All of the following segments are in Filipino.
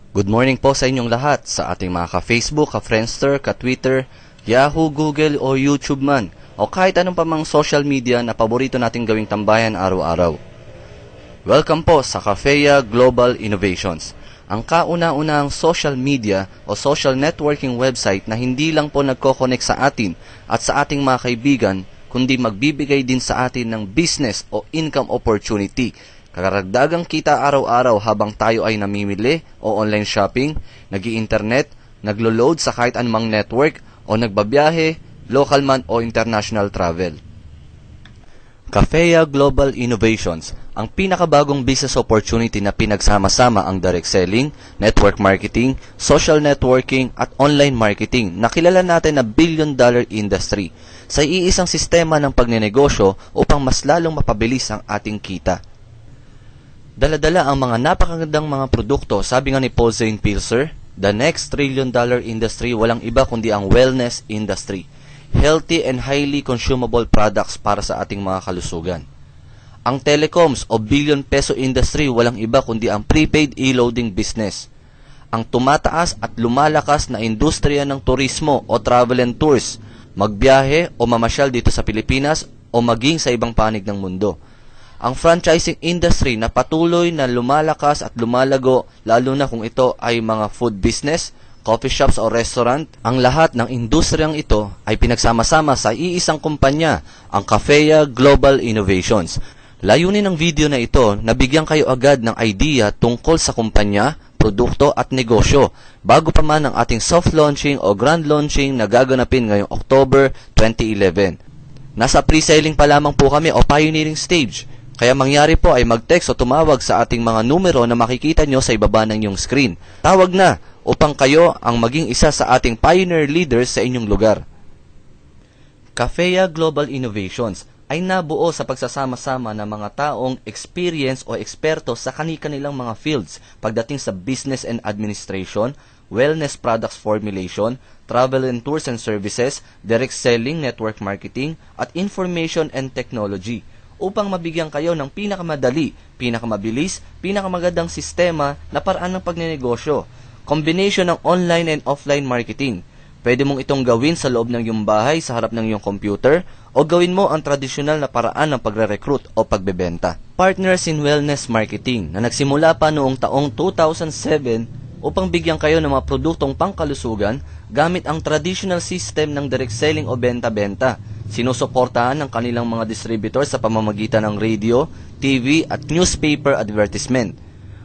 Good morning po sa inyong lahat sa ating mga ka-Facebook, ka-Friendster, ka-Twitter, Yahoo, Google o YouTube man o kahit anong pa mang social media na paborito nating gawing tambayan araw-araw. Welcome po sa Cafeya Global Innovations, ang kauna-unahang social media o social networking website na hindi lang po nagko-connect sa atin at sa ating mga kaibigan, kundi magbibigay din sa atin ng business o income opportunity. Karagdagang kita araw-araw habang tayo ay namimili o online shopping, nag-i-internet, naglo-load sa kahit anumang network o nagbabiyahe, local man o international travel. Cafeya Global Innovations, ang pinakabagong business opportunity na pinagsama-sama ang direct selling, network marketing, social networking at online marketing na kilala natin na billion-dollar industry sa iisang sistema ng pagnenegosyo upang mas lalong mapabilis ang ating kita. Dala-dala ang mga napakagandang mga produkto, sabi nga ni Paul Zane Pilzer, the next trillion-dollar industry walang iba kundi ang wellness industry. Healthy and highly consumable products para sa ating mga kalusugan. Ang telecoms o billion peso industry walang iba kundi ang prepaid e-loading business. Ang tumataas at lumalakas na industriya ng turismo o travel and tours, magbiyahe o mamasyal dito sa Pilipinas o maging sa ibang panig ng mundo. Ang franchising industry na patuloy na lumalakas at lumalago lalo na kung ito ay mga food business, coffee shops o restaurant, ang lahat ng industriyang ito ay pinagsama-sama sa iisang kumpanya, ang Cafeya Global Innovations. Layunin ng video na ito na bigyan kayo agad ng idea tungkol sa kumpanya, produkto at negosyo bago pa man ang ating soft launching o grand launching na gaganapin ngayong October 2011. Nasa pre-selling pa lamang po kami o pioneering stage. Kaya mangyari po ay mag-text o tumawag sa ating mga numero na makikita nyo sa ibaba ng inyong screen. Tawag na upang kayo ang maging isa sa ating pioneer leaders sa inyong lugar. Cafeya Global Innovations ay nabuo sa pagsasama-sama ng mga taong experience o eksperto sa kani-kanilang mga fields pagdating sa business and administration, wellness products formulation, travel and tours and services, direct selling, network marketing, at information and technology, upang mabigyan kayo ng pinakamadali, pinakamabilis, pinakamagandang sistema na paraan ng pagnenegosyo. Combination ng online and offline marketing. Pwede mong itong gawin sa loob ng iyong bahay sa harap ng iyong computer o gawin mo ang tradisyonal na paraan ng pagre-recruit o pagbebenta. Partners in Wellness Marketing na nagsimula pa noong taong 2007 upang bigyan kayo ng mga produktong pangkalusugan gamit ang traditional system ng direct selling o benta-benta. Sinusuportahan ng kanilang mga distributors sa pamamagitan ng radio, TV at newspaper advertisement.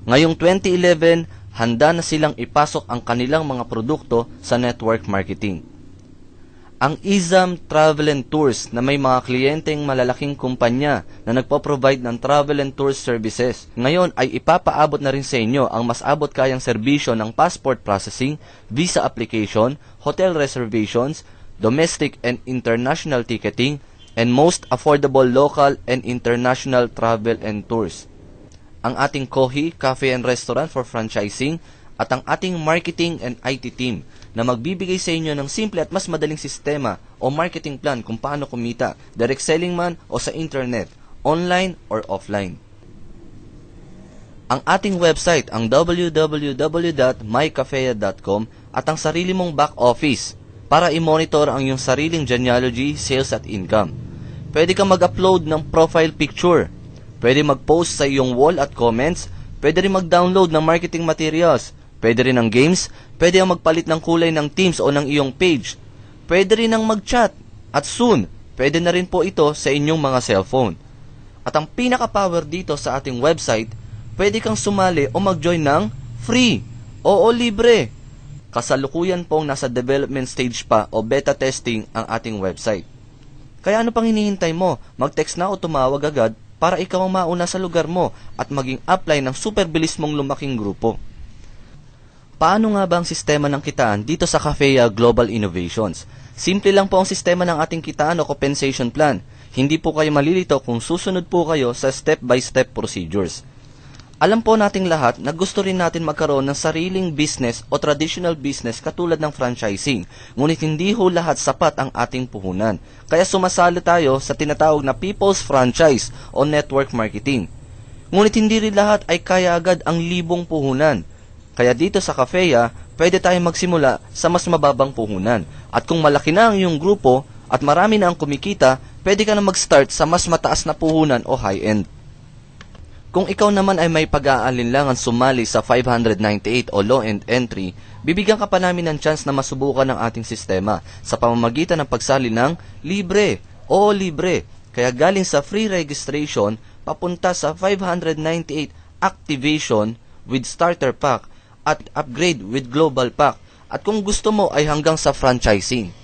Ngayong 2011, handa na silang ipasok ang kanilang mga produkto sa network marketing. Ang Izam Travel and Tours na may mga kliyenteng malalaking kumpanya na nagpo-provide ng travel and tours services, ngayon ay ipapaabot na rin sa inyo ang mas abot kayang serbisyo ng passport processing, visa application, hotel reservations, domestic and international ticketing, and most affordable local and international travel and tours. Ang ating Kohi, Cafe and Restaurant for franchising at ang ating marketing and IT team na magbibigay sa inyo ng simple at mas madaling sistema o marketing plan kung paano kumita, direct selling man o sa internet, online or offline. Ang ating website ang www.mycafeya.com at ang sarili mong back office para i-monitor ang iyong sariling genealogy, sales at income. Pwede kang mag-upload ng profile picture. Pwede mag-post sa iyong wall at comments. Pwede rin mag-download ng marketing materials. Pwede rin ng games. Pwede ang magpalit ng kulay ng themes o ng iyong page. Pwede rin ang mag-chat. At soon, pwede na rin po ito sa inyong mga cellphone. At ang pinaka-power dito sa ating website, pwede kang sumali o mag-join ng free. Oo, libre. Kasalukuyan pong nasa development stage pa o beta testing ang ating website. Kaya ano pang hinihintay mo? Mag-text na o tumawag agad para ikaw ang mauna sa lugar mo at maging upline ng super bilis mong lumaking grupo. Paano nga ba ang sistema ng kitaan dito sa Cafeya Global Innovations? Simple lang po ang sistema ng ating kitaan o compensation plan. Hindi po kayo malilito kung susunod po kayo sa step-by-step procedures. Alam po nating lahat na gusto rin natin magkaroon ng sariling business o traditional business katulad ng franchising, ngunit hindi ho lahat sapat ang ating puhunan. Kaya sumasali tayo sa tinatawag na People's Franchise o Network Marketing. Ngunit hindi rin lahat ay kaya agad ang libong puhunan. Kaya dito sa Cafea, pwede tayong magsimula sa mas mababang puhunan. At kung malaki na ang iyong grupo at marami na ang kumikita, pwede ka na mag-start sa mas mataas na puhunan o high-end. Kung ikaw naman ay may pag-aalinlangan sumali sa 598 o low-end entry, bibigyan ka pa namin ng chance na masubukan ang ating sistema sa pamamagitan ng pagsali ng libre. Oo, libre. Kaya galing sa free registration, papunta sa 598 activation with starter pack at upgrade with global pack. At kung gusto mo ay hanggang sa franchising.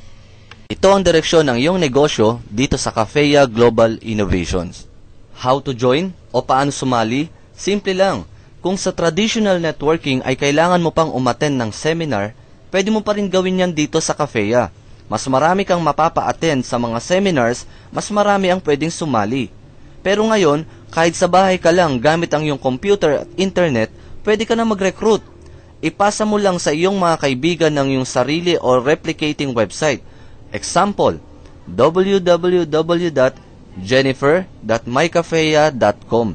Ito ang direksyon ng iyong negosyo dito sa Cafea Global Innovations. How to join o paano sumali? Simple lang. Kung sa traditional networking ay kailangan mo pang umattend ng seminar, pwede mo pa rin gawin yan dito sa Cafea. Mas marami kang mapapa-attend sa mga seminars, mas marami ang pwedeng sumali. Pero ngayon, kahit sa bahay ka lang gamit ang iyong computer at internet, pwede ka na mag-recruit. Ipasa mo lang sa iyong mga kaibigan ng iyong sarili o replicating website. Example, www.jennifer.mycafea.com.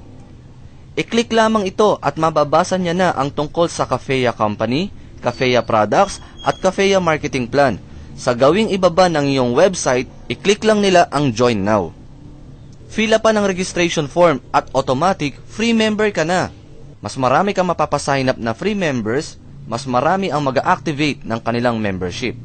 I-click lamang ito at mababasa niya na ang tungkol sa Cafea Company, Cafea Products at Cafea Marketing Plan. Sa gawing ibaba ng iyong website, i-click lang nila ang Join Now. Fill up pa ng registration form at automatic free member ka na. Mas marami kang mapapasign up na free members, mas marami ang mag-activate ng kanilang membership.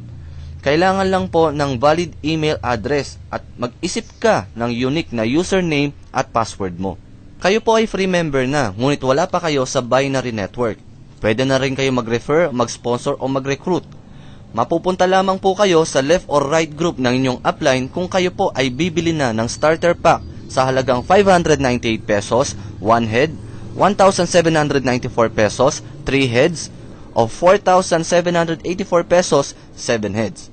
Kailangan lang po ng valid email address at mag-isip ka ng unique na username at password mo. Kayo po ay free member na, ngunit wala pa kayo sa binary network. Pwede na rin kayo mag-refer, mag-sponsor o mag-recruit. Mapupunta lamang po kayo sa left or right group ng inyong upline kung kayo po ay bibili na ng starter pack sa halagang 598 pesos, 1 head, 1,794 pesos, 3 heads, o 4,784 pesos, 7 heads.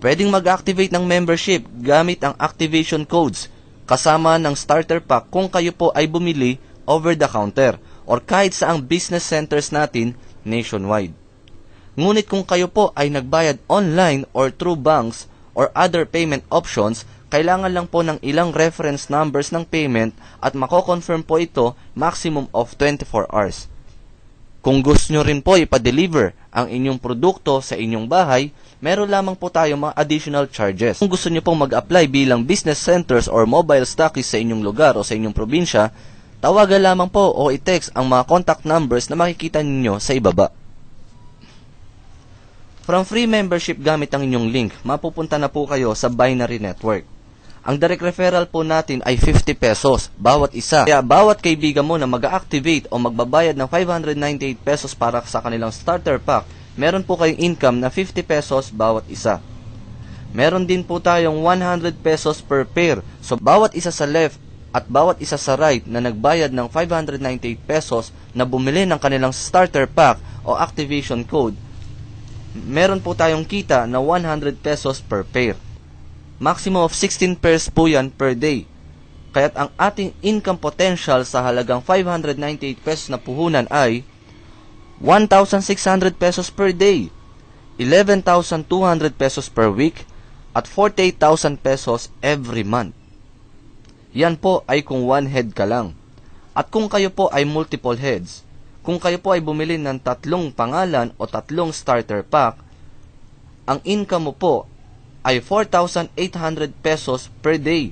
Pwedeng mag-activate ng membership gamit ang activation codes kasama ng starter pack kung kayo po ay bumili over the counter or kahit sa ang business centers natin nationwide. Ngunit kung kayo po ay nagbayad online or through banks or other payment options, kailangan lang po ng ilang reference numbers ng payment at mako-confirm po ito maximum of 24 hours. Kung gusto nyo rin po ipa-deliver ang inyong produkto sa inyong bahay, meron lamang po tayo mga additional charges. Kung gusto nyo pong mag-apply bilang business centers or mobile stockists sa inyong lugar o sa inyong probinsya, tawagan lamang po o i-text ang mga contact numbers na makikita ninyo sa ibaba. From free membership gamit ang inyong link, mapupunta na po kayo sa binary network. Ang direct referral po natin ay 50 pesos bawat isa. Kaya bawat kaibigan mo na mag-activate o magbabayad ng 598 pesos para sa kanilang starter pack, meron po kayong income na 50 pesos bawat isa. Meron din po tayong 100 pesos per pair. So bawat isa sa left at bawat isa sa right na nagbayad ng 598 pesos na bumili ng kanilang starter pack o activation code, meron po tayong kita na 100 pesos per pair. Maximum of 16 pairs po yan per day. Kaya't ang ating income potential sa halagang 598 pesos na puhunan ay 1,600 pesos per day, 11,200 pesos per week, at 48,000 pesos every month. Yan po ay kung one head ka lang. At kung kayo po ay multiple heads, kung kayo po ay bumili ng 3 pangalan o 3 starter pack, ang income mo po ay 4,800 pesos per day,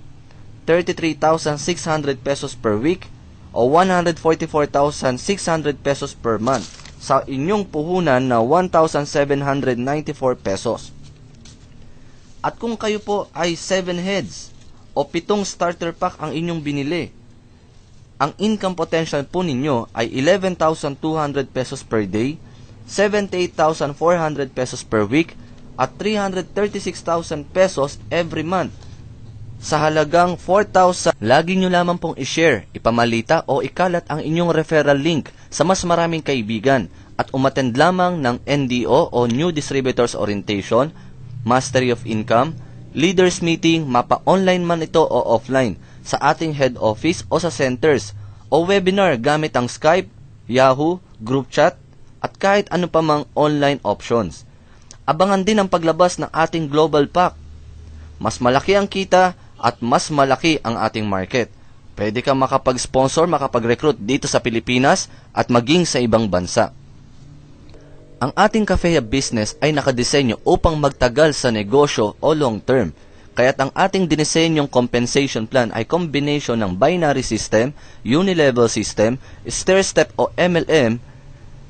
33,600 pesos per week, o 144,600 pesos per month sa inyong puhunan na 1,794 pesos. At kung kayo po ay 7 heads o 7 starter pack ang inyong binili, ang income potential po ninyo ay 11,200 pesos per day, 78,400 pesos per week, at 336,000 pesos every month. Sa halagang 4,000, lagi nyo lamang pong i-share, ipamalita o ikalat ang inyong referral link sa mas maraming kaibigan at umattend lamang ng NDO o New Distributors Orientation, Mastery of Income, Leaders Meeting, mapa online man ito o offline, sa ating head office o sa centers, o webinar gamit ang Skype, Yahoo, group chat, at kahit ano pa mang online options. Abangan din ang paglabas ng ating global pack. Mas malaki ang kita at mas malaki ang ating market. Pwede kang makapag-sponsor, makapag-recruit dito sa Pilipinas at maging sa ibang bansa. Ang ating Cafea business ay nakadisenyo upang magtagal sa negosyo o long term. Kaya't ang ating dinisenyong compensation plan ay combination ng binary system, unilevel system, stair-step o MLM,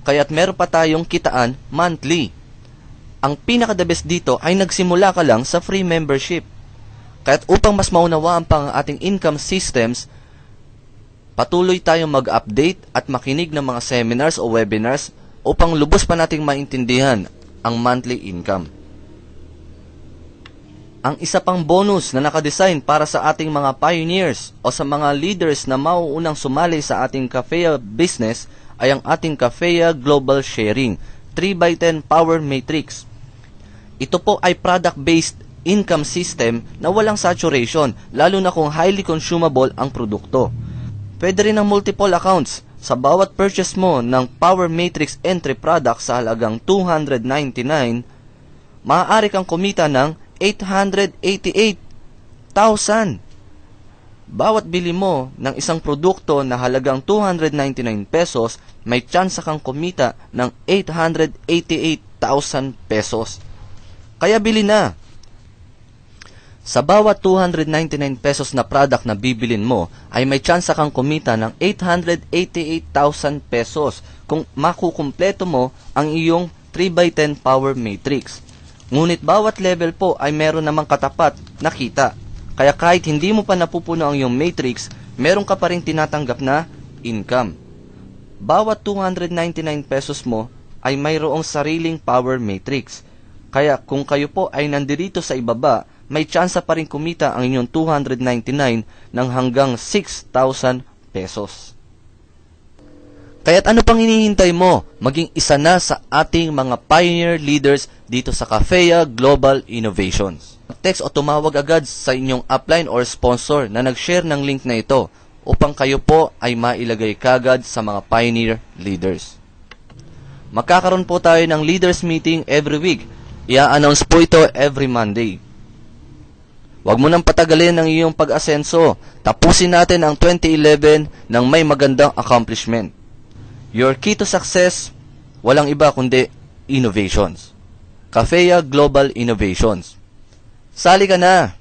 kaya't meron pa tayong kitaan monthly. Ang pinaka-the best dito ay nagsimula ka lang sa free membership. Kaya't upang mas maunawaan pa ang ating income systems, patuloy tayong mag-update at makinig ng mga seminars o webinars upang lubos pa nating maintindihan ang monthly income. Ang isa pang bonus na nakadesign para sa ating mga pioneers o sa mga leaders na mauunang sumali sa ating Cafea business ay ang ating Cafea Global Sharing 3x10 Power Matrix. Ito po ay product-based income system na walang saturation, lalo na kung highly consumable ang produkto. Pwede rin ang multiple accounts. Sa bawat purchase mo ng Power Matrix entry product sa halagang $299, maaari kang kumita ng 888,000. Bawat bili mo ng isang produkto na halagang 299 pesos, may tsansa kang kumita ng 888,000 pesos. Kaya bili na! Sa bawat 299 pesos na product na bibilin mo, ay may tsansa kang kumita ng 888,000 pesos kung makukumpleto mo ang iyong 3x10 Power Matrix. Ngunit bawat level po ay meron namang katapat na kita. Kaya kahit hindi mo pa napupuno ang iyong matrix, meron ka pa rin tinatanggap na income. Bawat 299 pesos mo ay mayroong sariling Power Matrix. Kaya kung kayo po ay nandirito sa ibaba, may tsansa pa rin kumita ang inyong 299 ng hanggang 6,000 pesos. Kaya't ano pang hinihintay mo? Maging isa na sa ating mga pioneer leaders dito sa Cafea Global Innovations. Text o tumawag agad sa inyong upline or sponsor na nag-share ng link na ito upang kayo po ay mailagay kagad sa mga pioneer leaders. Magkakaroon po tayo ng leaders meeting every week. I-announce po ito every Monday. Huwag mo nang patagalin ang iyong pag-asenso. Tapusin natin ang 2011 ng may magandang accomplishment. Your key to success, walang iba kundi innovations. Cafea Global Innovations. Sali ka na!